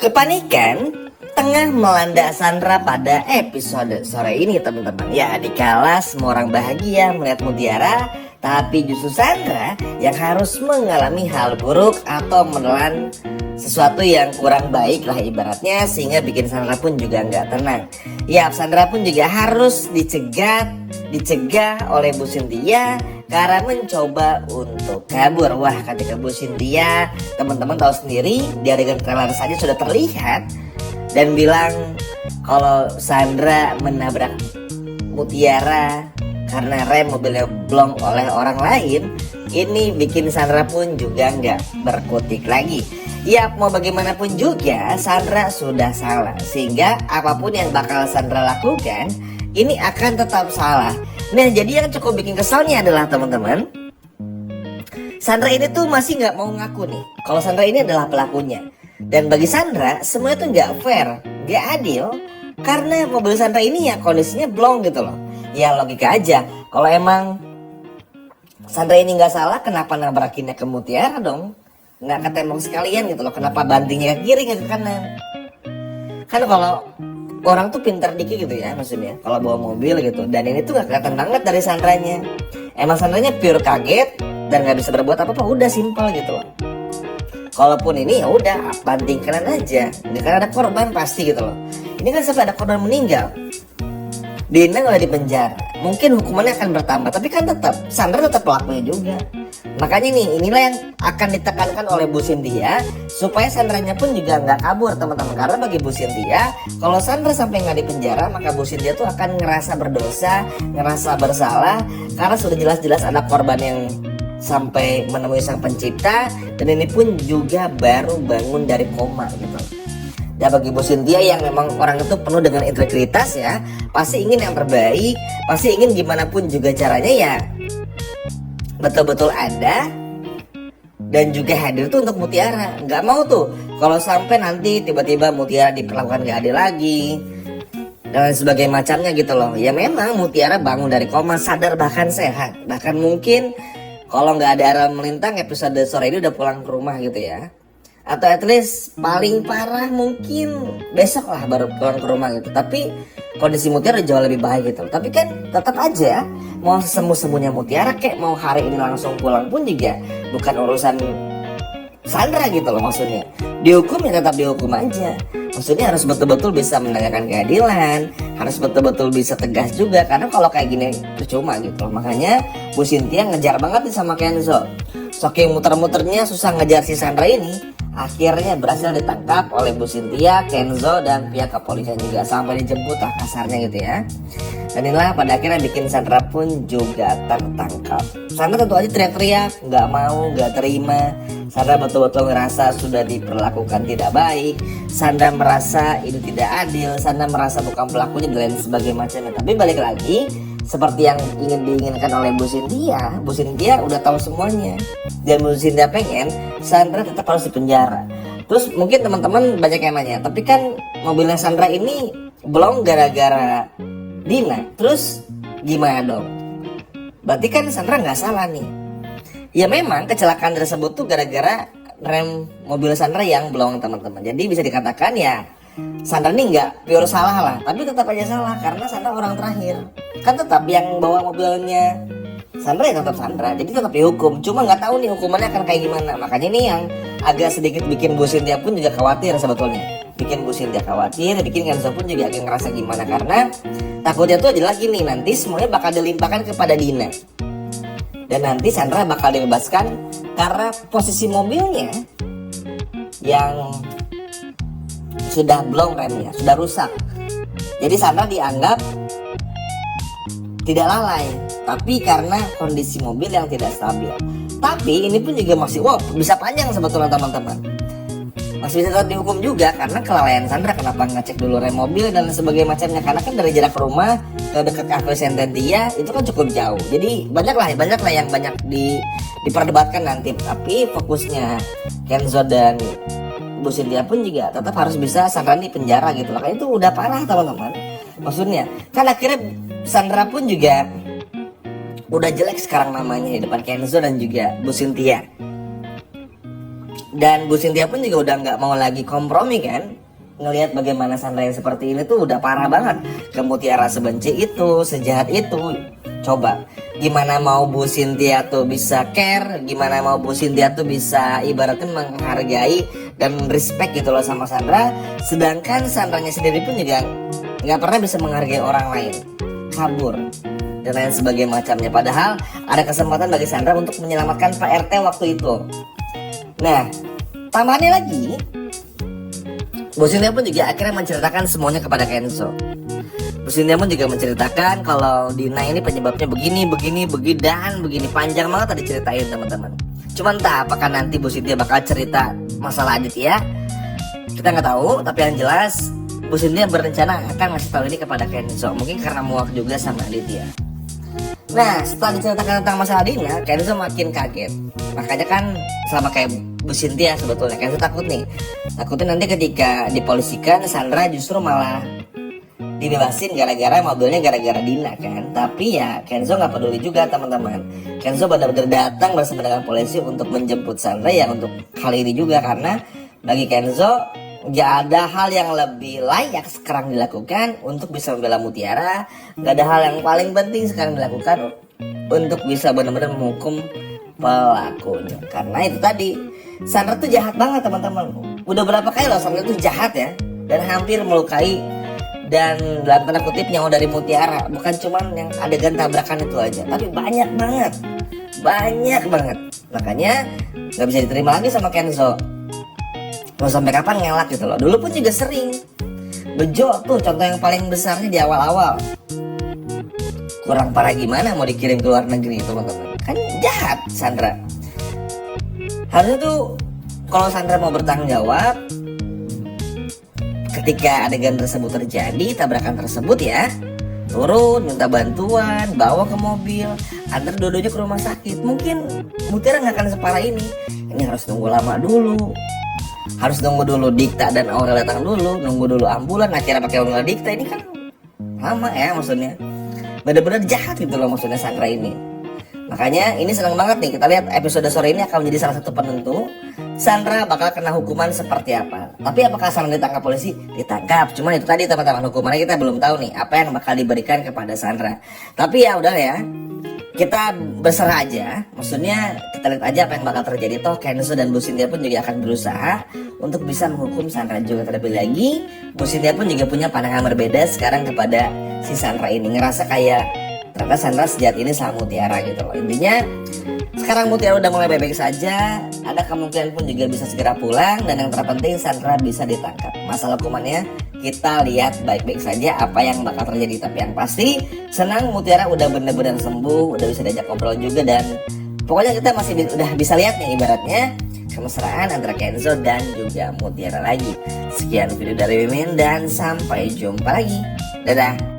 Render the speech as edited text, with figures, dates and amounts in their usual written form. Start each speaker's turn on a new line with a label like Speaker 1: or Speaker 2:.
Speaker 1: Kepanikan tengah melanda Sandra pada episode sore ini teman-teman. Ya, dikala semua orang bahagia melihat Mutiara, tapi justru Sandra yang harus mengalami hal buruk atau menelan sesuatu yang kurang baik lah ibaratnya, sehingga bikin Sandra pun juga nggak tenang. Ya, Sandra pun juga harus dicegah oleh Bu Cynthia karena mencoba untuk kabur. Wah, ketika Bu Cynthia, teman-teman tahu sendiri di adegan trailer saja sudah terlihat dan bilang kalau Sandra menabrak Mutiara karena rem mobilnya blong oleh orang lain. Ini bikin Sandra pun juga nggak berkutik lagi. Ya, mau bagaimanapun juga Sandra sudah salah, sehingga apapun yang bakal Sandra lakukan ini akan tetap salah. Nah, jadi yang cukup bikin kesalnya adalah teman-teman, Sandra ini tuh masih nggak mau ngaku nih kalau Sandra ini adalah pelakunya. Dan bagi Sandra semuanya tuh nggak fair, nggak adil, karena mobil Sandra ini ya kondisinya blong gitu loh. Ya logika aja, kalau emang Sandra ini nggak salah, kenapa nabrakinnya ke Mutiara dong? Nggak ketembak sekalian gitu loh, kenapa bantingnya ke kiri nggak ke kanan? Kan kalau orang tuh pintar dikit gitu ya maksudnya kalau bawa mobil gitu. Dan ini tuh gak kelihatan banget dari Sandranya. Emang Sandranya pure kaget dan gak bisa berbuat apa-apa, udah simpel gitu loh. Kalaupun ini ya udah banting kanan aja, ini kan ada korban pasti gitu loh. Ini kan sampai ada korban meninggal, Dina udah di penjara, mungkin hukumannya akan bertambah, tapi kan tetap Sandra tetap pelakunya juga. Makanya inilah yang akan ditekankan oleh Bu Cynthia supaya Sandranya pun juga nggak kabur teman-teman. Karena bagi Bu Cynthia, kalau Sandra sampai nggak di penjara, maka Bu Cynthia tuh akan ngerasa berdosa, ngerasa bersalah, karena sudah jelas-jelas ada korban yang sampai menemui sang pencipta, dan ini pun juga baru bangun dari koma gitu. Ya, bagi Bu Cynthia yang memang orang itu penuh dengan integritas ya, pasti ingin yang terbaik, pasti ingin gimana pun juga caranya ya betul-betul ada dan juga hadir tuh untuk Mutiara. Nggak mau tuh kalau sampai nanti tiba-tiba Mutiara diperlakukan gak adil lagi dan sebagainya macamnya gitu loh. Ya memang Mutiara bangun dari koma, sadar bahkan sehat, bahkan mungkin kalau nggak ada arah melintang episode sore ini udah pulang ke rumah gitu ya, atau at least paling parah mungkin besok lah baru pulang ke rumah gitu. Tapi kondisi Mutiara jauh lebih baik gitu. Tapi kan tetap aja mau semu-semunya Mutiara kayak mau hari ini langsung pulang pun juga bukan urusan Sandra gitu loh maksudnya. Dihukum ya tetap dihukum aja. Maksudnya harus betul-betul bisa menegakkan keadilan, harus betul-betul bisa tegas juga, karena kalau kayak gini percuma gitu loh. Makanya Bu Cynthia ngejar banget nih sama Kenzo. Saking muter-muternya susah ngejar si Sandra ini, akhirnya berhasil ditangkap oleh Bu Cynthia, Kenzo, dan pihak kepolisian juga, sampai dijemput lah kasarnya gitu ya. Dan inilah pada akhirnya bikin Sandra pun juga tertangkap. Sandra tentu aja teriak-teriak, nggak mau, nggak terima. Sandra betul-betul ngerasa sudah diperlakukan tidak baik. Sandra merasa ini tidak adil. Sandra merasa bukan pelakunya dan lain sebagainya macamnya. Tapi balik lagi, seperti yang ingin diinginkan oleh Bu Cynthia udah tahu semuanya. Dan Bu Cynthia pengen Sandra tetap harus dipenjara. Terus mungkin teman-teman banyak yang nanya, tapi kan mobilnya Sandra ini belum gara-gara Dina, terus gimana dong? Berarti kan Sandra nggak salah nih. Ya memang kecelakaan tersebut tuh gara-gara rem mobil Sandra yang blong teman-teman. Jadi bisa dikatakan ya Sandra ini nggak pure salah lah, tapi tetap aja salah karena Sandra orang terakhir. Kan tetap yang bawa mobilnya Sandra ya tetap Sandra, jadi tetap dihukum. Cuma nggak tahu nih hukumannya akan kayak gimana. Makanya ini yang agak sedikit bikin Bu Cynthia pun juga khawatir sebetulnya. Bikin Bu Cynthia khawatir, bikin Kenzo pun juga agak ngerasa gimana, karena takutnya tuh adalah gini, nanti semuanya bakal dilimpahkan kepada Dina. Dan nanti Sandra bakal dibebaskan karena posisi mobilnya yang sudah blong remnya, sudah rusak. Jadi Sandra dianggap tidak lalai, tapi karena kondisi mobil yang tidak stabil. Tapi ini pun juga masih bisa panjang sebetulnya teman-teman. Masih bisa tetap dihukum juga karena kelalaian Sandra. Kenapa ngecek dulu rem mobil dan sebagainya macamnya, karena kan dari jarak rumah ke dekat cafe Sententia itu kan cukup jauh. Jadi banyak lah yang banyak diperdebatkan nanti. Tapi fokusnya Kenzo dan Bu Cynthia pun juga tetap harus bisa Sandra di penjara gitu. Makanya itu udah parah teman-teman. Maksudnya kan akhirnya Sandra pun juga udah jelek sekarang namanya di depan Kenzo dan juga Bu Cynthia. Dan Bu Cynthia pun juga udah nggak mau lagi kompromi kan. Ngelihat bagaimana Sandra yang seperti ini tuh udah parah banget. Ke Mutiara sebenci itu, sejahat itu. Coba, gimana mau Bu Cynthia tuh bisa care, gimana mau Bu Cynthia tuh bisa ibaratnya menghargai dan respect gitu loh sama Sandra. Sedangkan Sandranya sendiri pun juga nggak pernah bisa menghargai orang lain. Kabur dan lain sebagainya macamnya. Padahal ada kesempatan bagi Sandra untuk menyelamatkan Pak RT waktu itu. Nah, tambahannya lagi, Bu Cynthia pun juga akhirnya menceritakan semuanya kepada Kenzo. Bu Cynthia pun juga menceritakan kalau Dina ini penyebabnya begini, dan begini. Panjang banget tadi ceritain teman-teman. Cuman entah apakah nanti Bu Cynthia bakal cerita masalah Aditya, kita nggak tahu. Tapi yang jelas Bu Cynthia berencana akan ngasih tahu ini kepada Kenzo. Mungkin karena muak juga sama Aditya. Nah, setelah diceritakan tentang masalah Dina, Kenzo makin kaget. Makanya kan sama kayak Bu Cynthia sebetulnya, Kenzo takut nih. Takutnya nanti ketika dipolisikan, Sandra justru malah dibebasin gara-gara mobilnya gara-gara Dina kan. Tapi ya Kenzo nggak peduli juga teman-teman. Kenzo benar-benar datang bersama dengan polisi untuk menjemput Sandra ya untuk kali ini juga. Karena bagi Kenzo gak ada hal yang lebih layak sekarang dilakukan untuk bisa membela Mutiara. Gak ada hal yang paling penting sekarang dilakukan untuk bisa benar-benar menghukum pelakunya. Karena itu tadi, Sandra tuh jahat banget teman-teman. Udah berapa kali loh Sandra tuh jahat ya, dan hampir melukai dan dalam tanda kutip nyawa dari Mutiara. Bukan cuman yang adegan tabrakan itu aja, tapi banyak banget. Makanya gak bisa diterima lagi sama Kenzo. Mau sampai kapan ngelak gitu loh. Dulu pun juga sering. Bejo tuh contoh yang paling besarnya di awal-awal. Kurang parah gimana mau dikirim ke luar negeri teman-teman. Kan jahat Sandra. Harusnya tuh kalau Sandra mau bertanggung jawab ketika adegan tersebut terjadi, tabrakan tersebut ya, turun, minta bantuan, bawa ke mobil, antar dua-duanya ke rumah sakit. Mungkin Mutiara gak akan separah ini. Ini harus nunggu lama dulu. Harus nunggu dulu Dikta dan Aurel datang dulu, nunggu dulu ambulan, akhirnya pakai mobil Dikta. Ini kan lama ya maksudnya. Bener-bener jahat gitu loh maksudnya Sandra ini. Makanya ini senang banget nih, kita lihat episode sore ini akan menjadi salah satu penentu Sandra bakal kena hukuman seperti apa. Tapi apakah Sandra ditangkap polisi? Ditangkap. Cuman itu tadi teman-teman, hukumannya kita belum tahu nih apa yang bakal diberikan kepada Sandra. Tapi ya udah ya, kita berserah aja. Maksudnya kita lihat aja apa yang bakal terjadi. Toh Kenzo dan Bu Cynthia pun juga akan berusaha untuk bisa menghukum Sandra juga. Terlebih lagi Bu Cynthia pun juga punya pandangan berbeda sekarang kepada si Sandra ini. Ngerasa kayak ternyata Sandra sejat ini sama Mutiara gitu loh. Intinya sekarang Mutiara udah mulai baik-baik saja. Ada kemungkinan pun juga bisa segera pulang. Dan yang terpenting Sandra bisa ditangkap. Masalah hukumannya kita lihat baik-baik saja apa yang bakal terjadi. Tapi yang pasti senang Mutiara udah bener-bener sembuh, udah bisa diajak ngobrol juga. Dan pokoknya kita masih udah bisa lihat nih ibaratnya kemesraan antara Kenzo dan juga Mutiara lagi. Sekian video dari Mimin dan sampai jumpa lagi. Dadah.